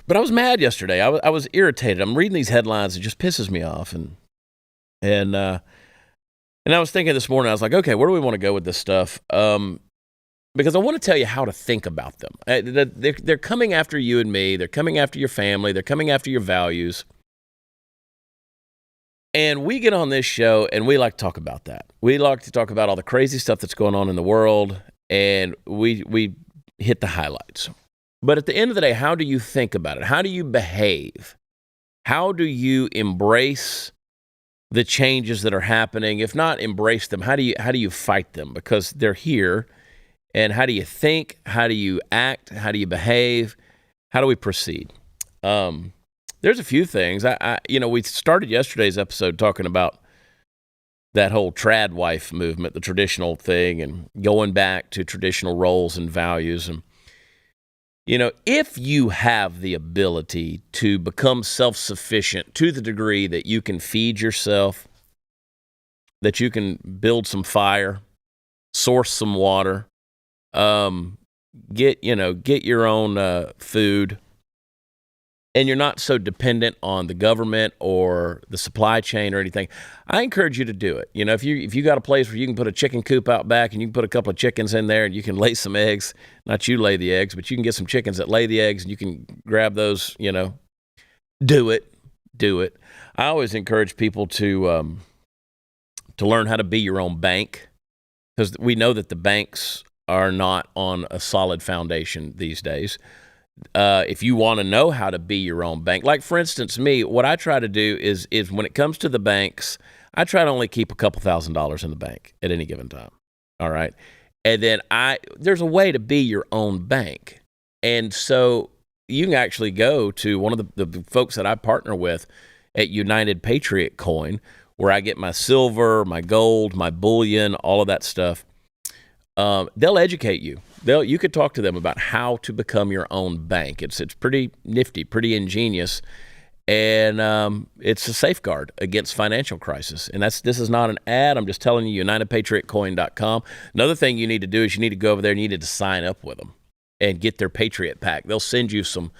But I was mad yesterday. I was irritated. I'm reading these headlines. It just pisses me off. And I was thinking this morning, I was like, okay, where do we want to go with this stuff? Because I want to tell you how to think about them. They're coming after you and me. They're coming after your family. They're coming after your values. And we get on this show and we like to talk about that. We like to talk about all the crazy stuff that's going on in the world, and we hit the highlights. But at the end of the day, how do you think about it? How do you behave? How do you embrace the changes that are happening? If not embrace them, how do you fight them? Because they're here. And how do you think? How do you act? How do you behave? How do we proceed? There's a few things. We started yesterday's episode talking about that whole trad wife movement, the traditional thing, and going back to traditional roles and values. And, if you have the ability to become self-sufficient to the degree that you can feed yourself, that you can build some fire, source some water, get your own food, and you're not so dependent on the government or the supply chain or anything, I encourage you to do it. If you got a place where you can put a chicken coop out back and you can put a couple of chickens in there and you can lay some eggs, not you lay the eggs, but you can get some chickens that lay the eggs and you can grab those, do it. I always encourage people to learn how to be your own bank, because we know that the banks are not on a solid foundation these days. If you want to know how to be your own bank, like for instance, me, what I try to do is when it comes to the banks, I try to only keep a couple $1,000s in the bank at any given time. All right. And then there's a way to be your own bank. And so you can actually go to one of the folks that I partner with at United Patriot Coin, where I get my silver, my gold, my bullion, all of that stuff. They'll educate you. You could talk to them about how to become your own bank. It's pretty nifty, pretty ingenious, and it's a safeguard against financial crisis. And this is not an ad. I'm just telling you, UnitedPatriotCoin.com. Another thing you need to do is you need to go over there and you need to sign up with them and get their Patriot Pack. They'll send you some.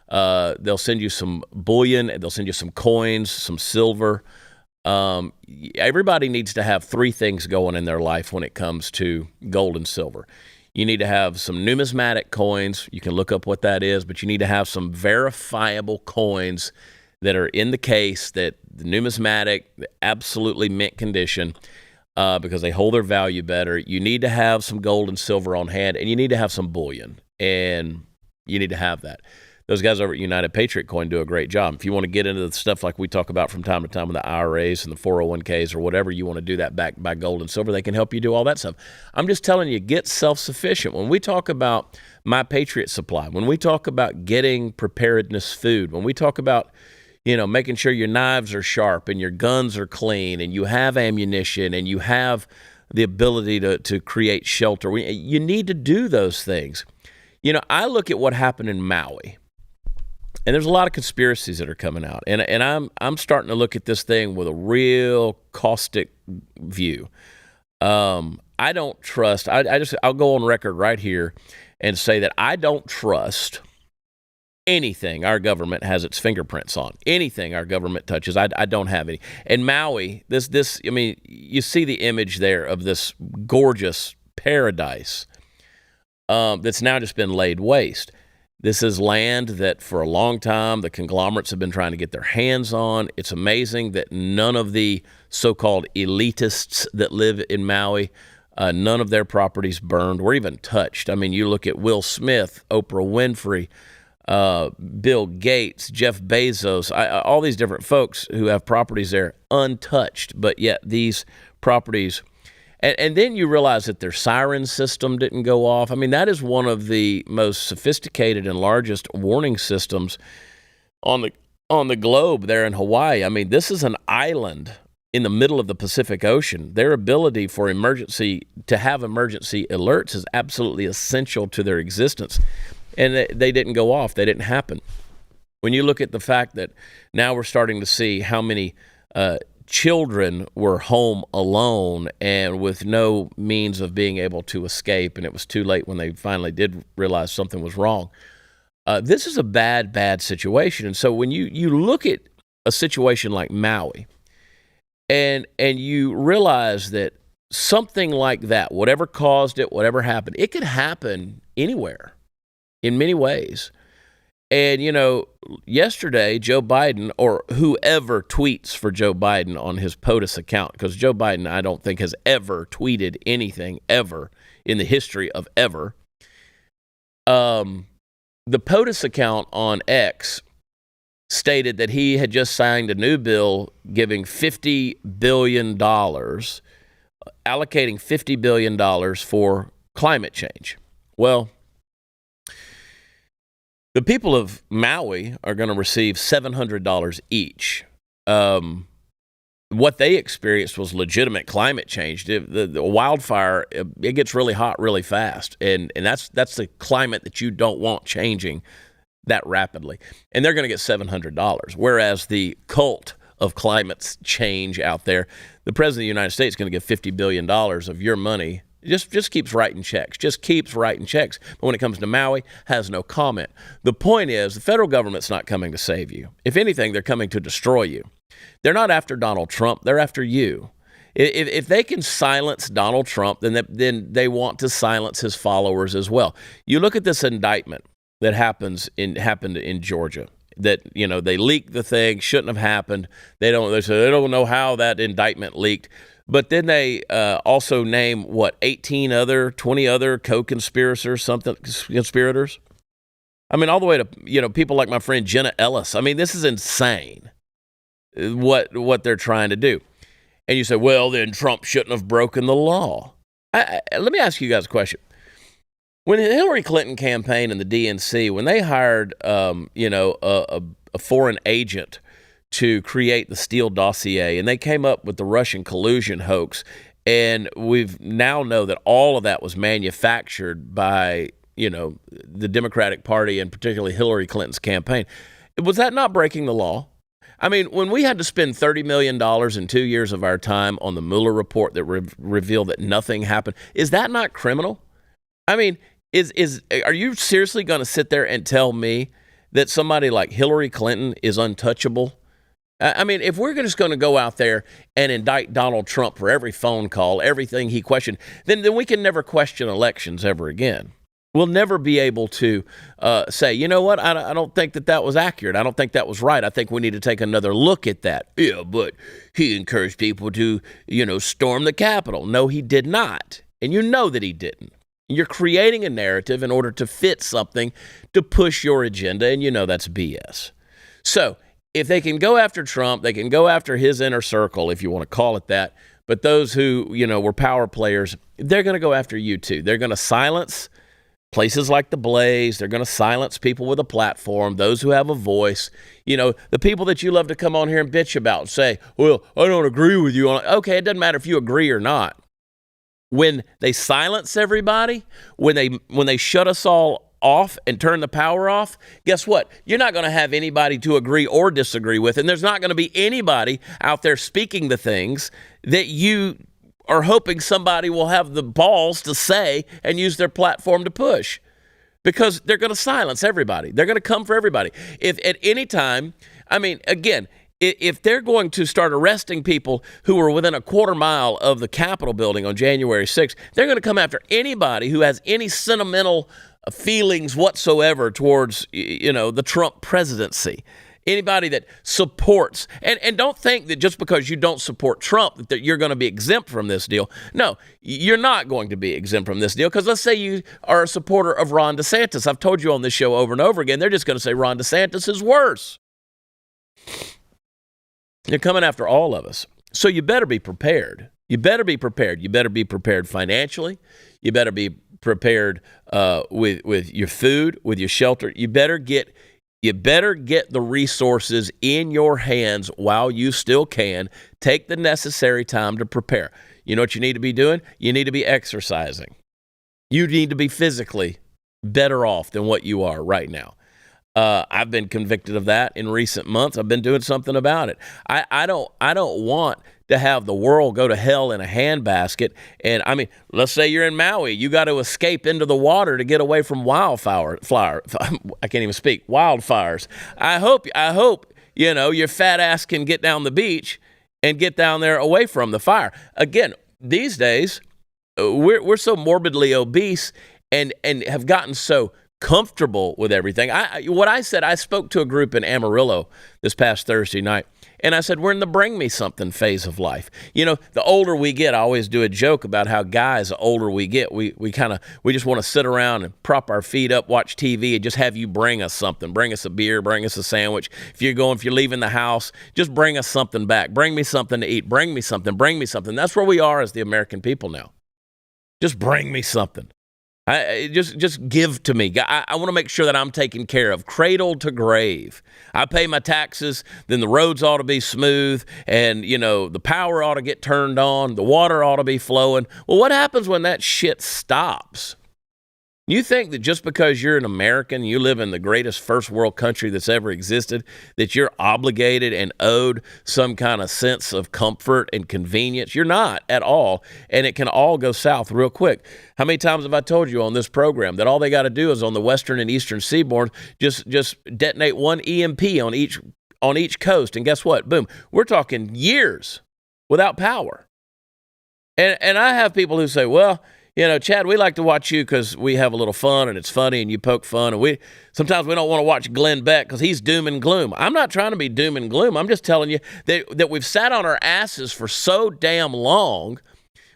They'll send you some bullion. They'll send you some coins, some silver. Everybody needs to have three things going in their life when it comes to gold and silver. You need to have some numismatic coins. You can look up what that is, but you need to have some verifiable coins that are in the case, that the numismatic, absolutely mint condition, because they hold their value better. You need to have some gold and silver on hand, and you need to have some bullion, and you need to have that. Those guys over at United Patriot Coin do a great job. If you want to get into the stuff like we talk about from time to time with the IRAs and the 401ks or whatever, you want to do that backed by gold and silver, they can help you do all that stuff. I'm just telling you, get self-sufficient. When we talk about My Patriot Supply, when we talk about getting preparedness food, when we talk about, making sure your knives are sharp and your guns are clean and you have ammunition and you have the ability to create shelter, you need to do those things. I look at what happened in Maui. And there's a lot of conspiracies that are coming out, and I'm starting to look at this thing with a real caustic view. I don't trust. I'll go on record right here and say that I don't trust anything our government has its fingerprints on. Anything our government touches, I don't have any. And Maui, you see the image there of this gorgeous paradise that's now just been laid waste. This is land that for a long time the conglomerates have been trying to get their hands on. It's amazing that none of the so-called elitists that live in Maui, none of their properties burned or even touched. You look at Will Smith, Oprah Winfrey, Bill Gates, Jeff Bezos, all these different folks who have properties there untouched, but yet these properties. And then you realize that their siren system didn't go off. That is one of the most sophisticated and largest warning systems on the globe there in Hawaii. This is an island in the middle of the Pacific Ocean. Their ability for to have emergency alerts is absolutely essential to their existence. And they didn't go off. They didn't happen. When you look at the fact that now we're starting to see how many children were home alone and with no means of being able to escape, and it was too late when they finally did realize something was wrong. This is a bad situation. And so when you look at a situation like Maui and you realize that something like that, whatever caused it, whatever happened, it could happen anywhere in many ways. And, yesterday, Joe Biden, or whoever tweets for Joe Biden on his POTUS account, because Joe Biden, I don't think, has ever tweeted anything ever in the history of ever. The POTUS account on X stated that he had just signed a new bill giving $50 billion, allocating $50 billion for climate change. Well, the people of Maui are going to receive $700 each. What they experienced was legitimate climate change. The wildfire, it gets really hot really fast, and that's the climate that you don't want changing that rapidly. And they're going to get $700, whereas the cult of climate change out there, the president of the United States is going to give $50 billion of your money. Just keeps writing checks. But when it comes to Maui, has no comment. The point is, the federal government's not coming to save you. If anything, they're coming to destroy you. They're not after Donald Trump. They're after you. If they can silence Donald Trump, then they want to silence his followers as well. You look at this indictment that happened in Georgia. That they leaked the thing, shouldn't have happened. They don't know how that indictment leaked. But then they also name, 20 other co-conspirators, conspirators? I mean, all the way to, people like my friend Jenna Ellis. I mean, this is insane, what they're trying to do. And you say, well, then Trump shouldn't have broken the law. Let me ask you guys a question. When the Hillary Clinton campaign and the DNC, when they hired, a foreign agent to create the Steele dossier, and they came up with the Russian collusion hoax, and we've now know that all of that was manufactured by, the Democratic Party and particularly Hillary Clinton's campaign. Was that not breaking the law? I mean, when we had to spend $30 million in 2 years of our time on the Mueller report that revealed that nothing happened, is that not criminal? I mean, are you seriously going to sit there and tell me that somebody like Hillary Clinton is untouchable? I mean, if we're just going to go out there and indict Donald Trump for every phone call, everything he questioned, then we can never question elections ever again. We'll never be able to say, you know what, I don't think that was accurate. I don't think that was right. I think we need to take another look at that. Yeah, but he encouraged people to, storm the Capitol. No, he did not. And you know that he didn't. You're creating a narrative in order to fit something to push your agenda, and that's BS. So if they can go after Trump, they can go after his inner circle, if you want to call it that. But those who, were power players, they're going to go after you too. They're going to silence places like the Blaze. They're going to silence people with a platform, those who have a voice. The people that you love to come on here and bitch about and say, well, I don't agree with you. Okay, it doesn't matter if you agree or not. When they silence everybody, when they shut us all off and turn the power off, guess what? You're not going to have anybody to agree or disagree with, and there's not going to be anybody out there speaking the things that you are hoping somebody will have the balls to say and use their platform to push, because they're going to silence everybody. They're going to come for everybody. If at any time, again, if they're going to start arresting people who were within a quarter mile of the Capitol building on January 6th, they're going to come after anybody who has any sentimental feelings whatsoever towards, the Trump presidency. Anybody that supports, and don't think that just because you don't support Trump that you're going to be exempt from this deal. No, you're not going to be exempt from this deal, because let's say you are a supporter of Ron DeSantis. I've told you on this show over and over again, they're just going to say Ron DeSantis is worse. They're coming after all of us. So you better be prepared. You better be prepared. You better be prepared financially. You better be prepared with your food, with your shelter. You better get the resources in your hands while you still can. Take the necessary time to prepare. You know what you need to be doing? You need to be exercising. You need to be physically better off than what you are right now. I've been convicted of that in recent months. I've been doing something about it. I don't want to have the world go to hell in a handbasket. And I mean, let's say you're in Maui, you got to escape into the water to get away from I can't even speak. Wildfires. I hope your fat ass can get down the beach and get down there away from the fire. Again, these days we're so morbidly obese and have gotten so comfortable with everything. I spoke to a group in Amarillo this past Thursday night, and I said, we're in the bring me something phase of life. The older we get, I always do a joke about how guys, the older we get, we just want to sit around and prop our feet up, watch TV, and just have you bring us something. Bring us a beer, bring us a sandwich. If you're leaving the house, just bring us something back. Bring me something to eat. Bring me something. That's where we are as the American people now. Just bring me something. Just give to me. I want to make sure that I'm taken care of, cradle to grave. I pay my taxes, then the roads ought to be smooth, and, the power ought to get turned on, the water ought to be flowing. Well, what happens when that shit stops? You think that just because you're an American, you live in the greatest first world country that's ever existed, that you're obligated and owed some kind of sense of comfort and convenience? You're not at all, and it can all go south real quick. How many times have I told you on this program that all they got to do is on the western and eastern seaboard, just detonate one EMP on each coast, and guess what? Boom. We're talking years without power. And I have people who say, well, Chad, we like to watch you because we have a little fun and it's funny and you poke fun. And sometimes we don't want to watch Glenn Beck because he's doom and gloom. I'm not trying to be doom and gloom. I'm just telling you that we've sat on our asses for so damn long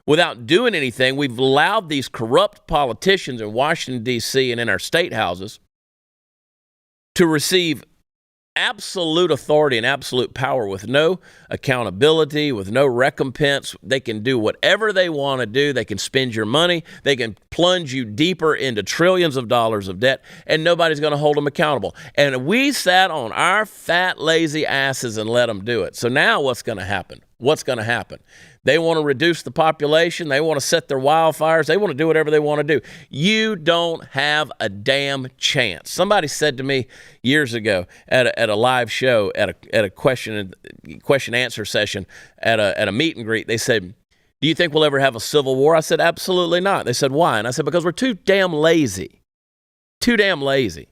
without doing anything. We've allowed these corrupt politicians in Washington, D.C. and in our state houses to receive absolute authority and absolute power with no accountability, with no recompense. They can do whatever they want to do. They can spend your money. They can plunge you deeper into trillions of dollars of debt, and nobody's going to hold them accountable. And we sat on our fat, lazy asses and let them do it. So now what's going to happen? They want to reduce the population. They want to set their wildfires. They want to do whatever they want to do. You don't have a damn chance. Somebody said to me years ago at a live show, at a question answer session, at a meet and greet, they said, do you think we'll ever have a civil war? I said, absolutely not. They said, why? And I said, because we're too damn lazy. Too damn lazy.